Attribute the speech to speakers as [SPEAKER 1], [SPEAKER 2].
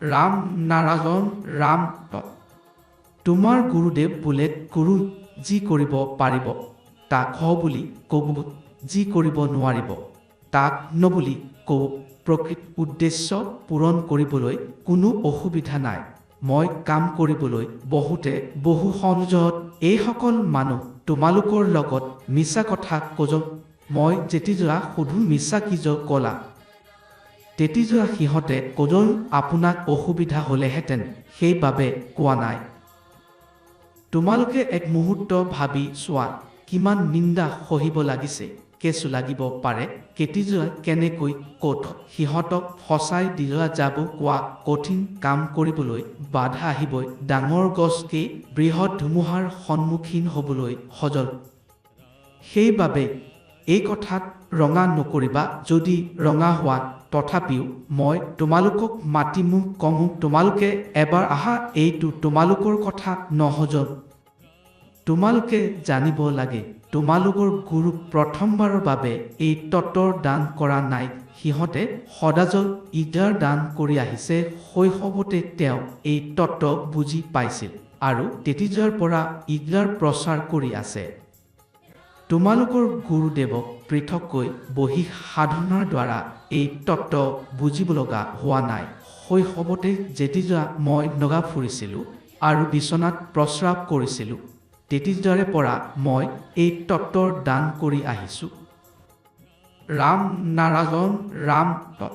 [SPEAKER 1] ৰাম নাৰায়ণ ৰাম তৎ। তোমাৰ গুৰুদেৱ বোলে গুৰু যি কৰিব পাৰিব তাক হ বুলি ক'ব, যি কৰিব নোৱাৰিব তাক ন বুলি ক'ব। প্ৰকৃত উদ্দেশ্য পূৰণ কৰিবলৈ কোনো অসুবিধা নাই। মই কাম কৰিবলৈ বহু সহজত এইসকল মানুহ তোমালোকৰ লগত মিছা কথা ক'জ। মই যেতিয়া সুধো মিছা কিজ ক'লা, তেতিয়া সিহঁতে ক'জল আপোনাক অসুবিধা হ'লেহেঁতেন সেইবাবে কোৱা নাই। তোমালোকে এক মুহূৰ্ত ভাবি চোৱা কিমান নিন্দা সহিব লাগিছে, কেঁচু লাগিব পাৰে, কেতিয়া কেনেকৈ ক'ত সিহঁতক ফচাই দিয়া যাব কোৱা। কঠিন কাম কৰিবলৈ বাধা আহিবই, ডাঙৰ গছকে বৃহৎ ধুমুহাৰ সন্মুখীন হ'বলৈ সজল। সেইবাবে এই কথাত ৰঙা নকৰিবা। যদি ৰঙা হোৱা তথাপিও মই তোমালোকক মাতিমো কমো, তোমালোকে এবাৰ আহা, এইটো তোমালোকৰ কথা নহজল। তোমালোকে জানিব লাগে তোমালোকৰ গুৰু প্ৰথমবাৰৰ বাবে এই তত্ত্বৰ দান কৰা নাই। সিহঁতে সদাজল ইডাৰ দান কৰি আহিছে। শৈশৱতে তেওঁ এই তত্ত্ব বুজি পাইছিল আৰু তেতিয়াৰ পৰা ইডাৰ প্ৰচাৰ কৰি আছে। তোমালোকৰ গুৰুদেৱক পৃথককৈ বহি সাধনাৰ দ্বাৰা এই তত্ত্ব বুজিব লগা হোৱা নাই। শৈশৱতে যেতিয়া মই নগা ফুৰিছিলোঁ আৰু বিচনাত প্ৰস্ৰাৱ কৰিছিলোঁ, তেতিয়াৰে পৰা মই এই তত্ত্বৰ দান কৰি আহিছোঁ। ৰাম নাৰায়ণ ৰাম তৎ।